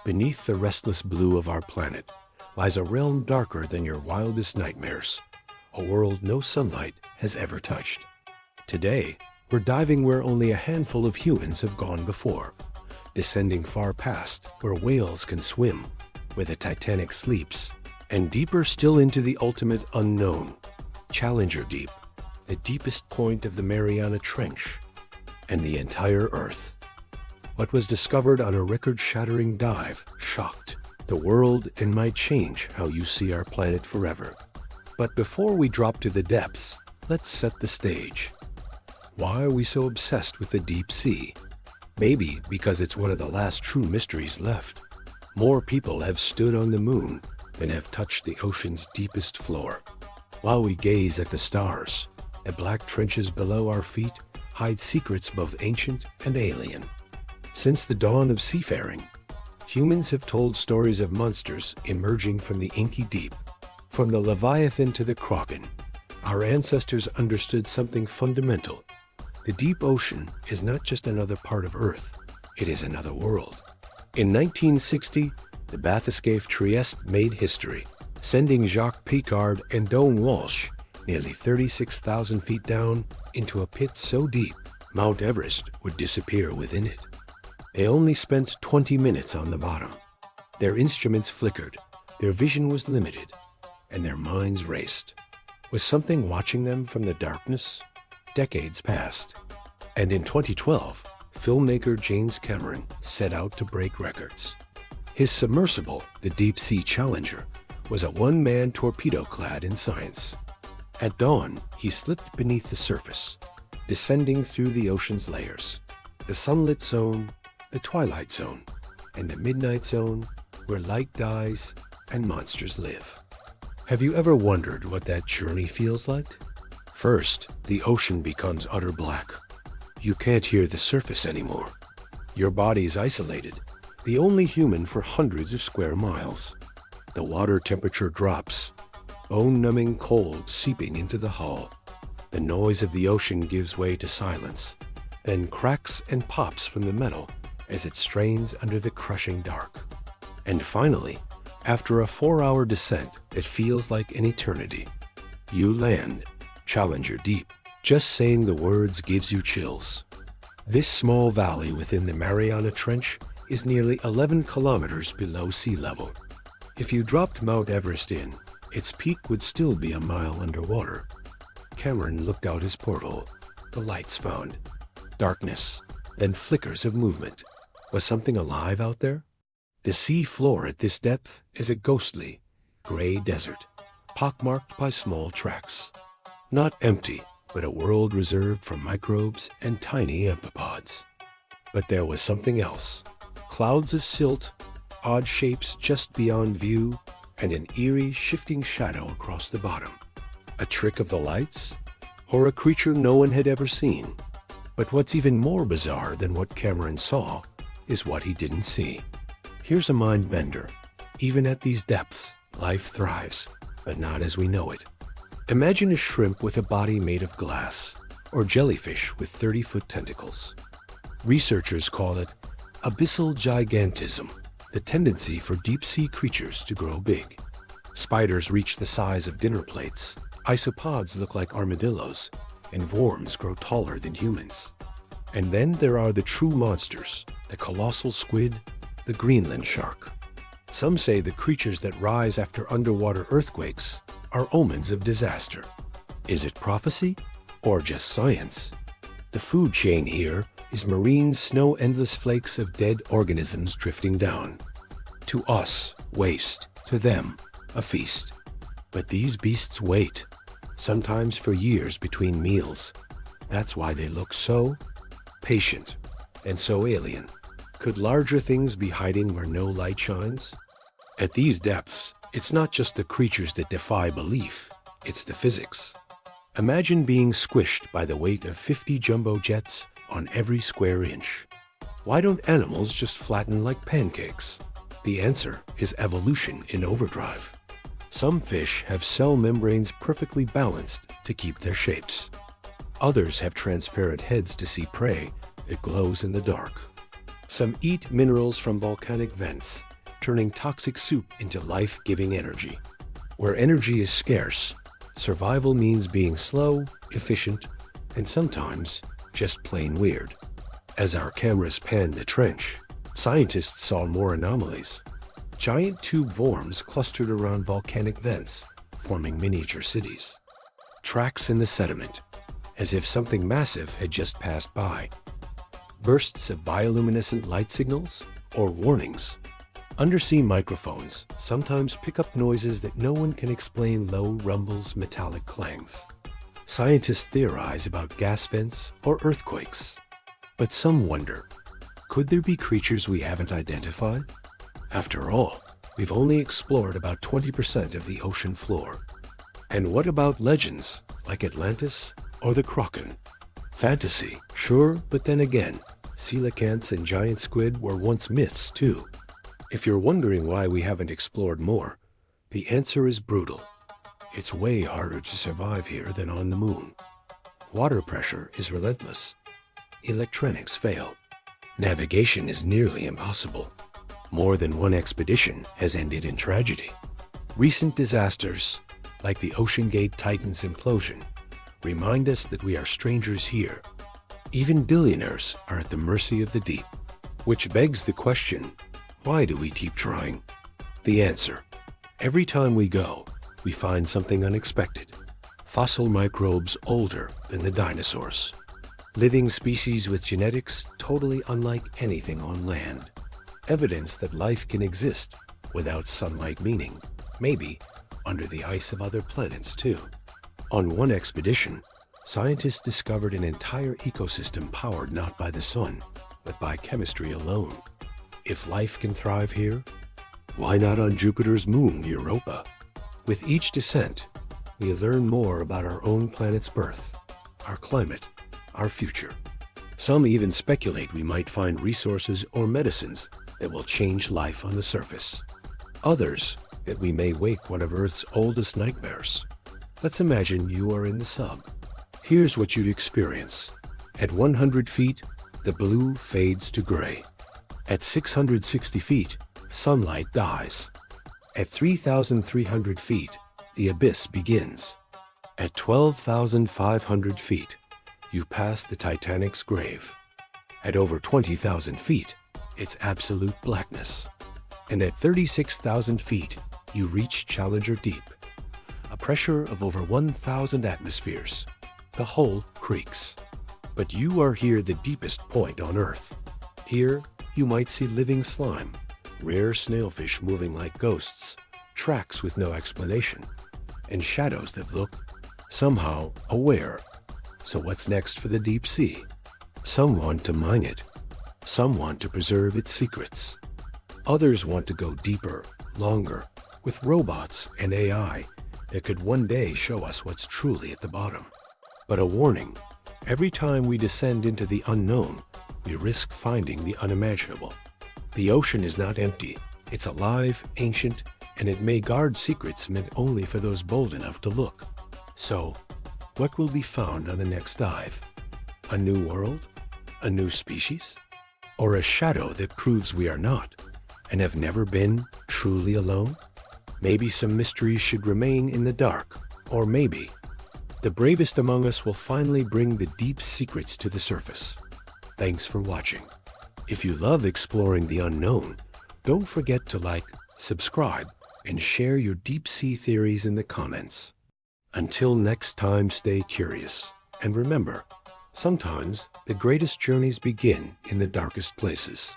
Beneath the restless blue of our planet lies a realm darker than your wildest nightmares, a world no sunlight has ever touched. Today, we're diving where only a handful of humans have gone before, descending far past where whales can swim, where the Titanic sleeps, and deeper still into the ultimate unknown, Challenger Deep, the deepest point of the Mariana Trench, and the entire Earth. What was discovered on a record-shattering dive shocked the world and might change how you see our planet forever. But before we drop to the depths, let's set the stage. Why are we so obsessed with the deep sea? Maybe because it's one of the last true mysteries left. More people have stood on the moon than have touched the ocean's deepest floor. While we gaze at the stars, the black trenches below our feet hide secrets both ancient and alien. Since the dawn of seafaring, humans have told stories of monsters emerging from the inky deep. From the Leviathan to the Kraken, our ancestors understood something fundamental. The deep ocean is not just another part of Earth, it is another world. In 1960, the bathyscaphe Trieste made history, sending Jacques Picard and Don Walsh nearly 36,000 feet down into a pit so deep, Mount Everest would disappear within it. They only spent 20 minutes on the bottom. Their instruments flickered, their vision was limited, and their minds raced. Was something watching them from the darkness? Decades passed, and in 2012, filmmaker James Cameron set out to break records. His submersible, the Deep Sea Challenger, was a one-man torpedo clad in science. At dawn, he slipped beneath the surface, descending through the ocean's layers. The sunlit zone, the twilight zone, and the midnight zone where light dies and monsters live. Have you ever wondered what that journey feels like? First, the ocean becomes utter black. You can't hear the surface anymore. Your body's isolated, the only human for hundreds of square miles. The water temperature drops, bone-numbing cold seeping into the hull. The noise of the ocean gives way to silence, then cracks and pops from the metal as it strains under the crushing dark. And finally, after a 4-hour descent that feels like an eternity, you land, Challenger Deep. Just saying the words gives you chills. This small valley within the Mariana Trench is nearly 11 kilometers below sea level. If you dropped Mount Everest in, its peak would still be a mile underwater. Cameron looked out his porthole. The lights found. Darkness, then flickers of movement. Was something alive out there? The sea floor at this depth is a ghostly, gray desert, pockmarked by small tracks. Not empty, but a world reserved for microbes and tiny amphipods. But there was something else. Clouds of silt, odd shapes just beyond view, and an eerie, shifting shadow across the bottom. A trick of the lights? Or a creature no one had ever seen? But what's even more bizarre than what Cameron saw is what he didn't see. Here's a mind bender. Even at these depths, life thrives, but not as we know it. Imagine a shrimp with a body made of glass, or jellyfish with 30-foot tentacles. Researchers call it abyssal gigantism, the tendency for deep-sea creatures to grow big. Spiders reach the size of dinner plates, isopods look like armadillos, and worms grow taller than humans. And then there are the true monsters, the colossal squid, the Greenland shark. Some say the creatures that rise after underwater earthquakes are omens of disaster. Is it prophecy or just science? The food chain here is marine snow-endless flakes of dead organisms drifting down. To us, waste. To them, a feast. But these beasts wait, sometimes for years between meals. That's why they look so patient and so alien. Could larger things be hiding where no light shines? At these depths, it's not just the creatures that defy belief, it's the physics. Imagine being squished by the weight of 50 jumbo jets on every square inch. Why don't animals just flatten like pancakes? The answer is evolution in overdrive. Some fish have cell membranes perfectly balanced to keep their shapes. Others have transparent heads to see prey that glows in the dark. Some eat minerals from volcanic vents turning toxic soup into life-giving energy. Where energy is scarce, survival means being slow, efficient, and sometimes just plain weird. As our cameras panned the trench, scientists saw more anomalies. Giant tube forms clustered around volcanic vents, forming miniature cities. Tracks in the sediment, as if something massive had just passed by. Bursts of bioluminescent light signals or warnings. Undersea microphones sometimes pick up noises that no one can explain: low rumbles, metallic clangs. Scientists theorize about gas vents or earthquakes. But some wonder, could there be creatures we haven't identified? After all, we've only explored about 20% of the ocean floor. And what about legends like Atlantis or the Kraken? Fantasy, sure, but then again, coelacanths and giant squid were once myths too. If you're wondering why we haven't explored more, the answer is brutal. It's way harder to survive here than on the moon. Water pressure is relentless. Electronics fail. Navigation is nearly impossible. More than one expedition has ended in tragedy. Recent disasters, like the OceanGate Titan's implosion, remind us that we are strangers here. Even billionaires are at the mercy of the deep. Which begs the question, why do we keep trying? The answer: every time we go, we find something unexpected. Fossil microbes older than the dinosaurs. Living species with genetics totally unlike anything on land. Evidence that life can exist without sunlight, meaning maybe under the ice of other planets too. On one expedition, scientists discovered an entire ecosystem powered not by the sun, but by chemistry alone. If life can thrive here, why not on Jupiter's moon, Europa? With each descent, we learn more about our own planet's birth, our climate, our future. Some even speculate we might find resources or medicines that will change life on the surface. Others, that we may wake one of Earth's oldest nightmares. Let's imagine you are in the sub. Here's what you'd experience. At 100 feet, the blue fades to gray. At 660 feet, sunlight dies. At 3,300 feet, the abyss begins. At 12,500 feet, you pass the Titanic's grave. At over 20,000 feet, it's absolute blackness. And at 36,000 feet, you reach Challenger Deep. A pressure of over 1,000 atmospheres. The hull creaks. But you are here, the deepest point on Earth. Here, you might see living slime, rare snailfish moving like ghosts, tracks with no explanation, and shadows that look, somehow, aware. So what's next for the deep sea? Some want to mine it. Some want to preserve its secrets. Others want to go deeper, longer, with robots and AI that could one day show us what's truly at the bottom. But a warning, every time we descend into the unknown, we risk finding the unimaginable. The ocean is not empty. It's alive, ancient, and it may guard secrets meant only for those bold enough to look. So, what will be found on the next dive? A new world? A new species? Or a shadow that proves we are not, and have never been truly alone? Maybe some mysteries should remain in the dark, or maybe the bravest among us will finally bring the deep secrets to the surface. Thanks for watching. If you love exploring the unknown, don't forget to like, subscribe, and share your deep sea theories in the comments. Until next time, stay curious. And remember, sometimes the greatest journeys begin in the darkest places.